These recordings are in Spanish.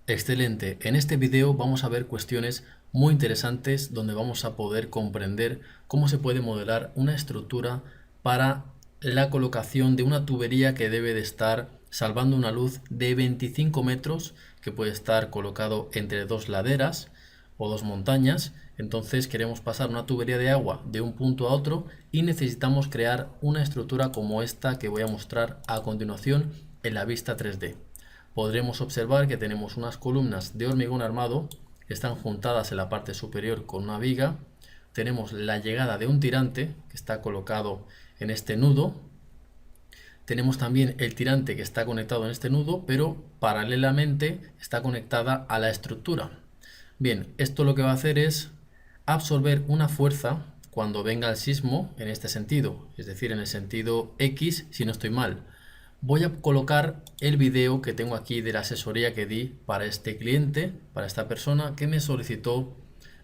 Excelente. En este video vamos a ver cuestiones muy interesantes donde vamos a poder comprender cómo se puede modelar una estructura para la colocación de una tubería que debe de estar salvando una luz de 25 metros que puede estar colocado entre dos laderas o dos montañas. Entonces queremos pasar una tubería de agua de un punto a otro y necesitamos crear una estructura como esta que voy a mostrar a continuación en la vista 3D. Podremos observar que tenemos unas columnas de hormigón armado que están juntadas en la parte superior con una viga. Tenemos la llegada de un tirante que está colocado en este nudo. Tenemos también el tirante que está conectado en este nudo, pero paralelamente está conectada a la estructura. Bien, esto lo que va a hacer es absorber una fuerza cuando venga el sismo en este sentido, es decir, en el sentido X si no estoy mal. Voy a colocar el video que tengo aquí de la asesoría que di para este cliente, para esta persona que me solicitó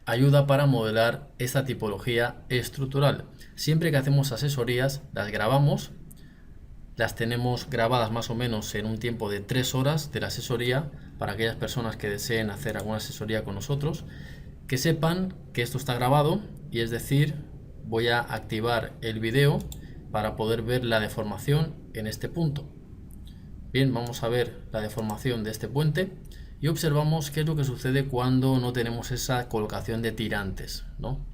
ayuda para modelar esta tipología estructural. Siempre que hacemos asesorías, las grabamos, las tenemos grabadas más o menos en un tiempo de 3 horas de la asesoría para aquellas personas que deseen hacer alguna asesoría con nosotros, que sepan que esto está grabado y es decir, voy a activar el video para poder ver la deformación en este punto. Bien, vamos a ver la deformación de este puente y observamos qué es lo que sucede cuando no tenemos esa colocación de tirantes, ¿no?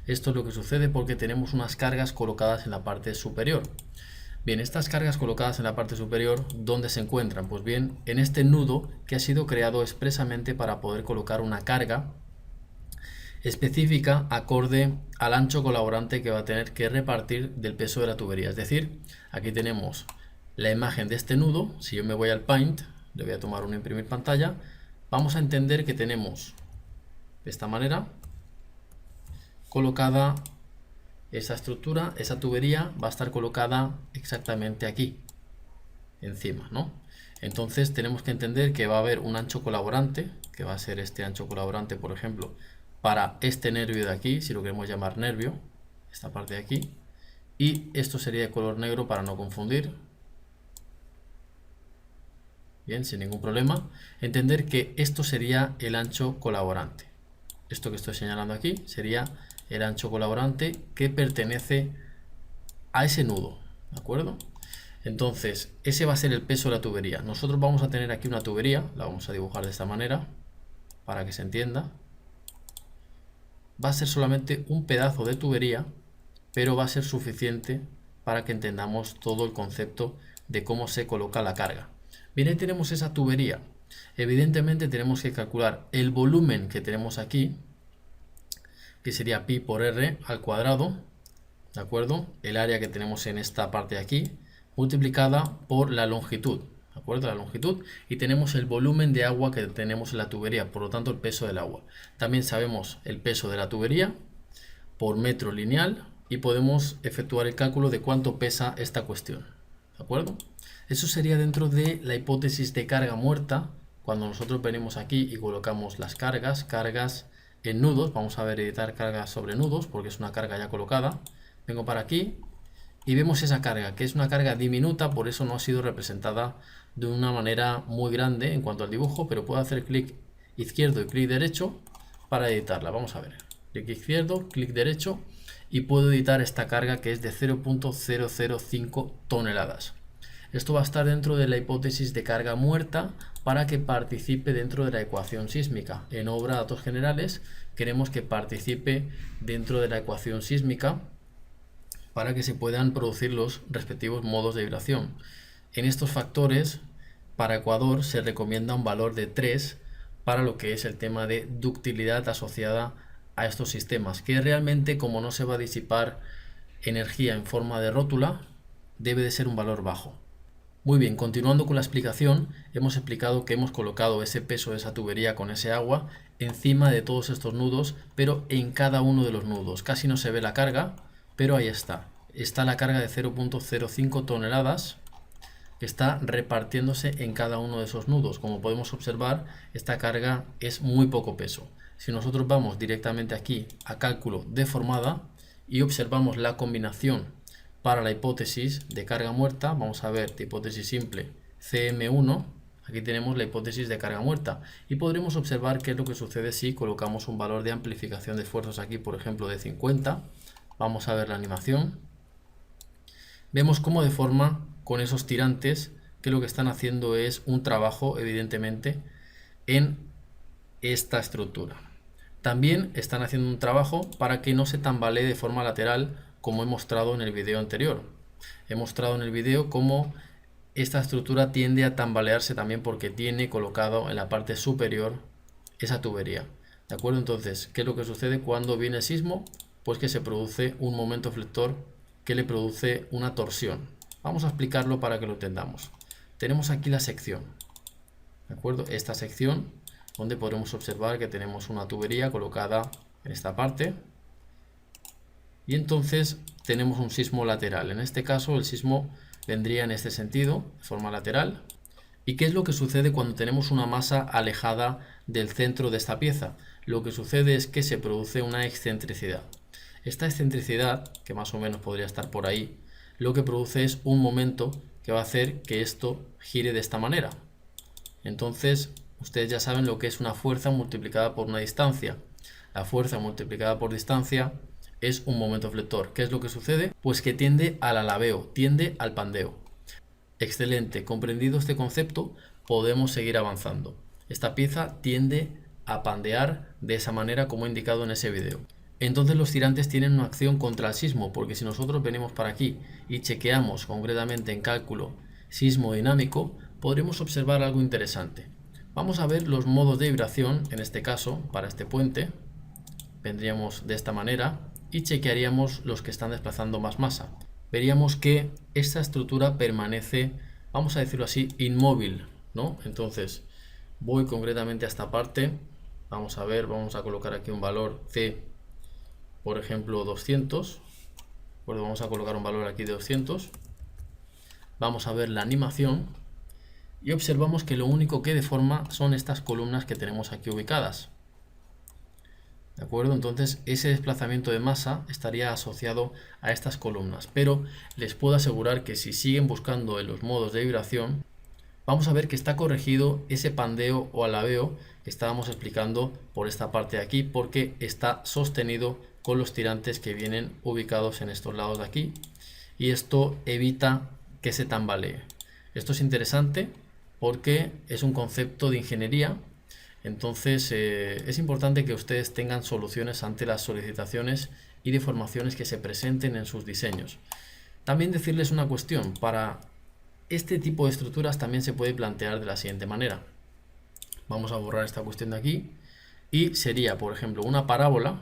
Esto es lo que sucede porque tenemos unas cargas colocadas en la parte superior. Bien, estas cargas colocadas en la parte superior, ¿dónde se encuentran? Pues bien, en este nudo que ha sido creado expresamente para poder colocar una carga específica acorde al ancho colaborante que va a tener que repartir del peso de la tubería. Es decir, aquí tenemos la imagen de este nudo. Si yo me voy al Paint, le voy a tomar un imprimir pantalla, vamos a entender que tenemos de esta manera colocada esa estructura, esa tubería va a estar colocada exactamente aquí, encima, ¿no? Entonces tenemos que entender que va a haber un ancho colaborante, que va a ser este ancho colaborante, por ejemplo, para este nervio de aquí, si lo queremos llamar nervio, esta parte de aquí, y esto sería de color negro para no confundir. Bien, sin ningún problema. Entender que esto sería el ancho colaborante. Esto que estoy señalando aquí sería el ancho colaborante que pertenece a ese nudo, ¿de acuerdo? Entonces, ese va a ser el peso de la tubería. Nosotros vamos a tener aquí una tubería, la vamos a dibujar de esta manera, para que se entienda. Va a ser solamente un pedazo de tubería, pero va a ser suficiente para que entendamos todo el concepto de cómo se coloca la carga. Bien, ahí tenemos esa tubería. Evidentemente tenemos que calcular el volumen que tenemos aquí, que sería pi por r al cuadrado, ¿de acuerdo? El área que tenemos en esta parte de aquí, multiplicada por la longitud, ¿de acuerdo? La longitud, y tenemos el volumen de agua que tenemos en la tubería, por lo tanto el peso del agua. También sabemos el peso de la tubería por metro lineal y podemos efectuar el cálculo de cuánto pesa esta cuestión, ¿de acuerdo? Eso sería dentro de la hipótesis de carga muerta, cuando nosotros venimos aquí y colocamos las cargas en nudos. Vamos a ver editar cargas sobre nudos porque es una carga ya colocada. Vengo para aquí y vemos esa carga, que es una carga diminuta, por eso no ha sido representada de una manera muy grande en cuanto al dibujo, pero puedo hacer clic izquierdo y clic derecho para editarla. Vamos a ver, clic izquierdo, clic derecho y puedo editar esta carga que es de 0.005 toneladas. Esto va a estar dentro de la hipótesis de carga muerta para que participe dentro de la ecuación sísmica. En obra de datos generales queremos que participe dentro de la ecuación sísmica para que se puedan producir los respectivos modos de vibración. En estos factores, para Ecuador se recomienda un valor de 3 para lo que es el tema de ductilidad asociada a estos sistemas, que realmente, como no se va a disipar energía en forma de rótula, debe de ser un valor bajo. Muy bien, continuando con la explicación, hemos explicado que hemos colocado ese peso de esa tubería con ese agua encima de todos estos nudos, pero en cada uno de los nudos. Casi no se ve la carga, pero ahí está. Está la carga de 0.05 toneladas que está repartiéndose en cada uno de esos nudos. Como podemos observar, esta carga es muy poco peso. Si nosotros vamos directamente aquí a cálculo de formada y observamos la combinación para la hipótesis de carga muerta, vamos a ver de hipótesis simple CM1, Aquí tenemos la hipótesis de carga muerta y podremos observar qué es lo que sucede si colocamos un valor de amplificación de esfuerzos aquí, por ejemplo, de 50. Vamos a ver la animación. Vemos cómo deforma con esos tirantes, que lo que están haciendo es un trabajo, evidentemente, en esta estructura. También están haciendo un trabajo para que no se tambalee de forma lateral, como he mostrado en el video anterior. He mostrado en el video cómo esta estructura tiende a tambalearse también porque tiene colocado en la parte superior esa tubería. ¿De acuerdo? Entonces, ¿qué es lo que sucede cuando viene el sismo? Pues que se produce un momento flector que le produce una torsión. Vamos a explicarlo para que lo entendamos. Tenemos aquí la sección. ¿De acuerdo? Esta sección donde podremos observar que tenemos una tubería colocada en esta parte. Y entonces tenemos un sismo lateral. En este caso el sismo vendría en este sentido, de forma lateral. ¿Y qué es lo que sucede cuando tenemos una masa alejada del centro de esta pieza? Lo que sucede es que se produce una excentricidad. Esta excentricidad, que más o menos podría estar por ahí, lo que produce es un momento que va a hacer que esto gire de esta manera. Entonces, ustedes ya saben lo que es una fuerza multiplicada por una distancia. La fuerza multiplicada por distancia es un momento flector. ¿Qué es lo que sucede? Pues que tiende al alabeo, tiende al pandeo. Excelente, comprendido este concepto, podemos seguir avanzando. Esta pieza tiende a pandear de esa manera como he indicado en ese video. Entonces los tirantes tienen una acción contra el sismo, porque si nosotros venimos para aquí y chequeamos concretamente en cálculo sismo dinámico, podremos observar algo interesante. Vamos a ver los modos de vibración, en este caso, para este puente. Vendríamos de esta manera y chequearíamos los que están desplazando más masa. Veríamos que esta estructura permanece, vamos a decirlo así, inmóvil, ¿no? Entonces, voy concretamente a esta parte. Vamos a ver, vamos a colocar aquí un valor C, por ejemplo, 200. Pues vamos a colocar un valor aquí de 200. Vamos a ver la animación y observamos que lo único que deforma son estas columnas que tenemos aquí ubicadas. ¿De acuerdo? Entonces ese desplazamiento de masa estaría asociado a estas columnas, pero les puedo asegurar que si siguen buscando en los modos de vibración, vamos a ver que está corregido ese pandeo o alabeo que estábamos explicando por esta parte de aquí, porque está sostenido con los tirantes que vienen ubicados en estos lados de aquí, y esto evita que se tambalee. Esto es interesante porque es un concepto de ingeniería. Entonces es importante que ustedes tengan soluciones ante las solicitaciones y deformaciones que se presenten en sus diseños. También decirles una cuestión, para este tipo de estructuras también se puede plantear de la siguiente manera. Vamos a borrar esta cuestión de aquí y sería, por ejemplo, una parábola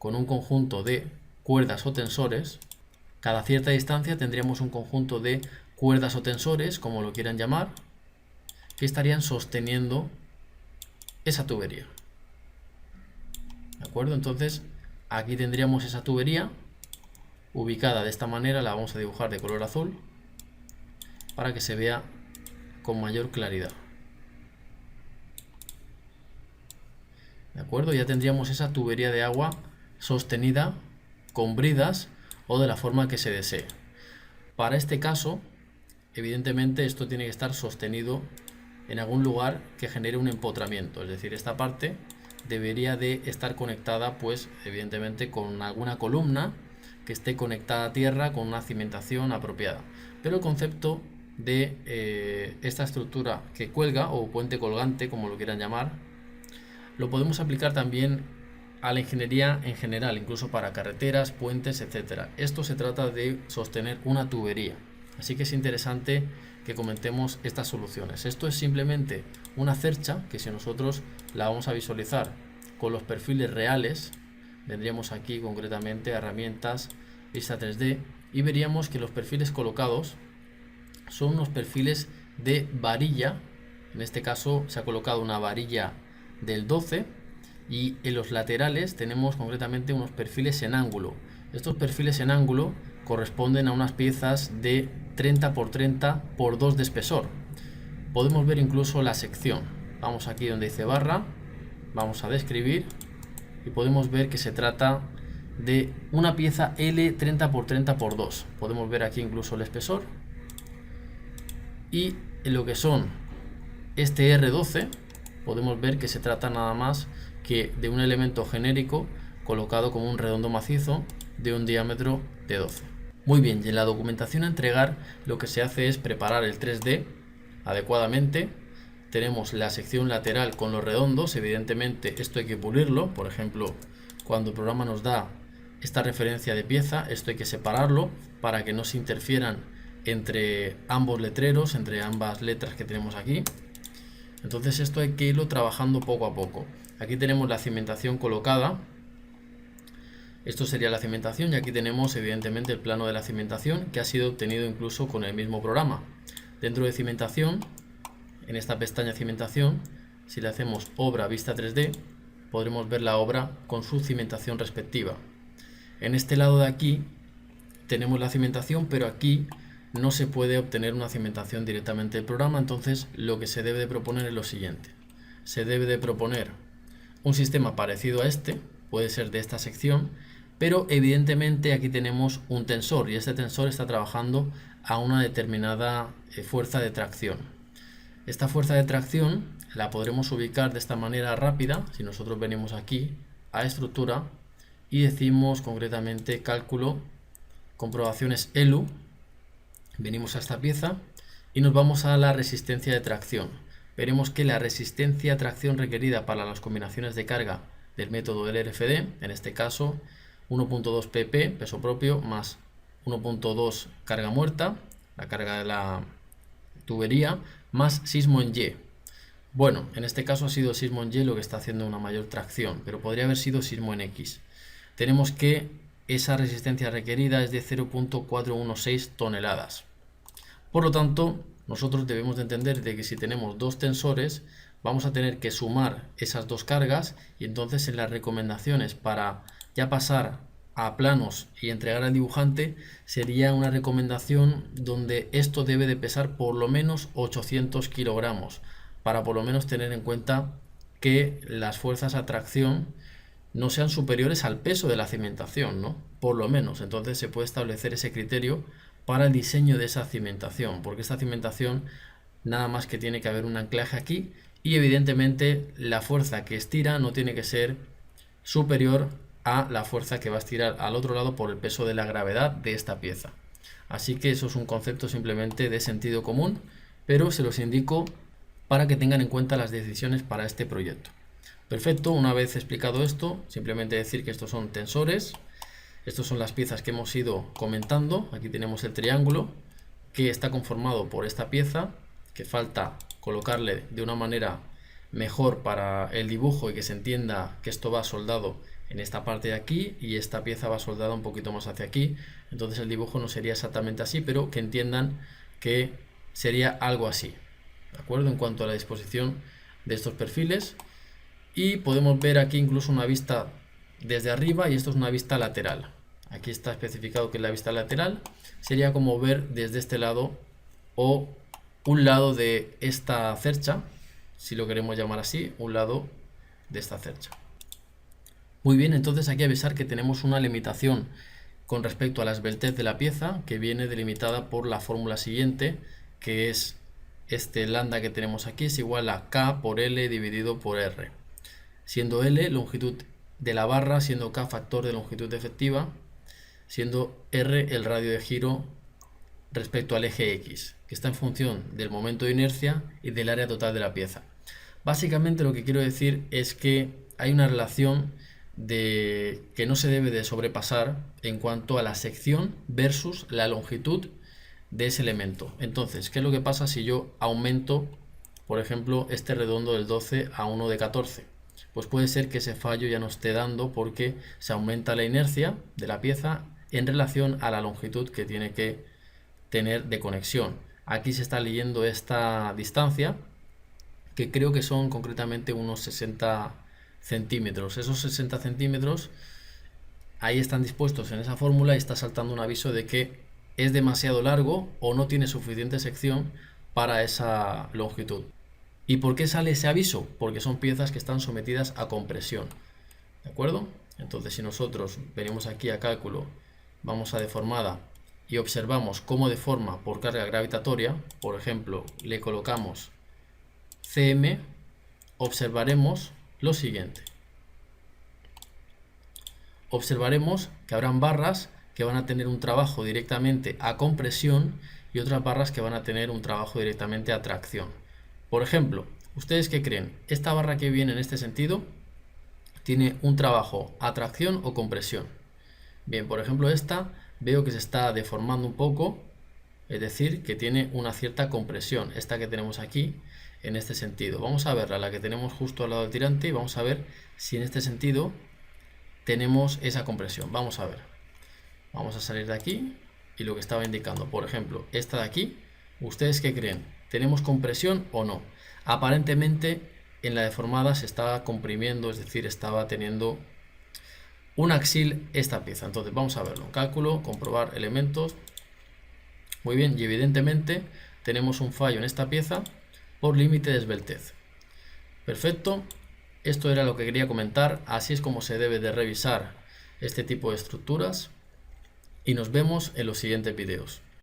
con un conjunto de cuerdas o tensores. Cada cierta distancia tendríamos un conjunto de cuerdas o tensores, como lo quieran llamar, que estarían sosteniendo esa tubería. ¿De acuerdo? Entonces aquí tendríamos esa tubería ubicada de esta manera. La vamos a dibujar de color azul para que se vea con mayor claridad. ¿De acuerdo? Ya tendríamos esa tubería de agua sostenida con bridas o de la forma que se desee. Para este caso, evidentemente esto tiene que estar sostenido en algún lugar que genere un empotramiento, es decir, esta parte debería de estar conectada, pues evidentemente con alguna columna que esté conectada a tierra con una cimentación apropiada. Pero el concepto de esta estructura que cuelga o puente colgante, como lo quieran llamar, lo podemos aplicar también a la ingeniería en general, incluso para carreteras, puentes, etcétera. Esto se trata de sostener una tubería, así que es interesante que comentemos estas soluciones. Esto es simplemente una cercha que si nosotros la vamos a visualizar con los perfiles reales, vendríamos aquí concretamente a herramientas, vista 3D, y veríamos que los perfiles colocados son unos perfiles de varilla. En este caso se ha colocado una varilla del 12 y en los laterales tenemos concretamente unos perfiles en ángulo. Estos perfiles en ángulo corresponden a unas piezas de 30 por 30 por 2 de espesor. Podemos ver incluso la sección. Vamos aquí donde dice barra, vamos a describir y podemos ver que se trata de una pieza L 30 por 30 por 2. Podemos ver aquí incluso el espesor y en lo que son este R12 podemos ver que se trata nada más que de un elemento genérico colocado como un redondo macizo de un diámetro de 12. Muy bien, y en la documentación a entregar lo que se hace es preparar el 3D adecuadamente. Tenemos la sección lateral con los redondos, evidentemente esto hay que pulirlo, por ejemplo, cuando el programa nos da esta referencia de pieza, esto hay que separarlo para que no se interfieran entre ambos letreros, entre ambas letras que tenemos aquí. Entonces esto hay que irlo trabajando poco a poco. Aquí tenemos la cimentación colocada. Esto sería la cimentación y aquí tenemos evidentemente el plano de la cimentación que ha sido obtenido incluso con el mismo programa. Dentro de cimentación, en esta pestaña cimentación, si le hacemos obra vista 3D, podremos ver la obra con su cimentación respectiva. En este lado de aquí tenemos la cimentación, pero aquí no se puede obtener una cimentación directamente del programa, entonces lo que se debe de proponer es lo siguiente. Se debe de proponer un sistema parecido a este, puede ser de esta sección, pero evidentemente aquí tenemos un tensor y este tensor está trabajando a una determinada fuerza de tracción. Esta fuerza de tracción la podremos ubicar de esta manera rápida, si nosotros venimos aquí a estructura y decimos concretamente cálculo, comprobaciones ELU, venimos a esta pieza y nos vamos a la resistencia de tracción. Veremos que la resistencia de tracción requerida para las combinaciones de carga del método LRFD, en este caso 1.2 pp, peso propio, más 1.2 carga muerta, la carga de la tubería, más sismo en Y. Bueno, en este caso ha sido sismo en Y lo que está haciendo una mayor tracción, pero podría haber sido sismo en X. Tenemos que esa resistencia requerida es de 0.416 toneladas. Por lo tanto, nosotros debemos de entender de que si tenemos dos tensores, vamos a tener que sumar esas dos cargas y entonces en las recomendaciones para ya pasar a planos y entregar al dibujante sería una recomendación donde esto debe de pesar por lo menos 800 kilogramos para por lo menos tener en cuenta que las fuerzas a tracción no sean superiores al peso de la cimentación, ¿no? Por lo menos, entonces se puede establecer ese criterio para el diseño de esa cimentación, porque esta cimentación nada más que tiene que haber un anclaje aquí y evidentemente la fuerza que estira no tiene que ser superior a la fuerza que va a estirar al otro lado por el peso de la gravedad de esta pieza. Así que eso es un concepto simplemente de sentido común, pero se los indico para que tengan en cuenta las decisiones para este proyecto. Perfecto, una vez explicado esto, simplemente decir que estos son tensores, estas son las piezas que hemos ido comentando. Aquí tenemos el triángulo que está conformado por esta pieza, que falta colocarle de una manera mejor para el dibujo y que se entienda que esto va soldado en esta parte de aquí y esta pieza va soldada un poquito más hacia aquí, entonces el dibujo no sería exactamente así, pero que entiendan que sería algo así, ¿de acuerdo? En cuanto a la disposición de estos perfiles. Y podemos ver aquí incluso una vista desde arriba y esto es una vista lateral. Aquí está especificado que es la vista lateral. Sería como ver desde este lado o un lado de esta cercha, si lo queremos llamar así, un lado de esta cercha. Muy bien, entonces aquí avisar que tenemos una limitación con respecto a la esbeltez de la pieza que viene delimitada por la fórmula siguiente, que es este lambda que tenemos aquí es igual a K por L dividido por R. Siendo L longitud de la barra, siendo K factor de longitud efectiva, siendo R el radio de giro respecto al eje X, que está en función del momento de inercia y del área total de la pieza. Básicamente lo que quiero decir es que hay una relación que no se debe de sobrepasar en cuanto a la sección versus la longitud de ese elemento. Entonces, ¿qué es lo que pasa si yo aumento, por ejemplo, este redondo del 12 a uno de 14? Pues puede ser que ese fallo ya no esté dando porque se aumenta la inercia de la pieza en relación a la longitud que tiene que tener de conexión. Aquí se está leyendo esta distancia, que creo que son concretamente unos 60 centímetros. Esos 60 centímetros ahí están dispuestos en esa fórmula y está saltando un aviso de que es demasiado largo o no tiene suficiente sección para esa longitud. ¿Y por qué sale ese aviso? Porque son piezas que están sometidas a compresión, ¿de acuerdo? Entonces si nosotros venimos aquí a cálculo, vamos a deformada y observamos cómo deforma por carga gravitatoria, por ejemplo, le colocamos CM observaremos lo siguiente. Observaremos que habrán barras que van a tener un trabajo directamente a compresión y otras barras que van a tener un trabajo directamente a tracción. Por ejemplo, ¿ustedes qué creen? ¿Esta barra que viene en este sentido tiene un trabajo a tracción o compresión? Bien, por ejemplo, esta veo que se está deformando un poco, es decir, que tiene una cierta compresión. Esta que tenemos aquí, en este sentido. Vamos a ver la que tenemos justo al lado del tirante y vamos a ver si en este sentido tenemos esa compresión. Vamos a ver. Vamos a salir de aquí y lo que estaba indicando, por ejemplo, esta de aquí, ¿ustedes qué creen? ¿Tenemos compresión o no? Aparentemente en la deformada se estaba comprimiendo, es decir, estaba teniendo un axil esta pieza. Entonces vamos a verlo. Cálculo, comprobar elementos. Muy bien, y evidentemente tenemos un fallo en esta pieza por límite de esbeltez. Perfecto. Esto era lo que quería comentar. Así es como se debe de revisar este tipo de estructuras. Y nos vemos en los siguientes videos.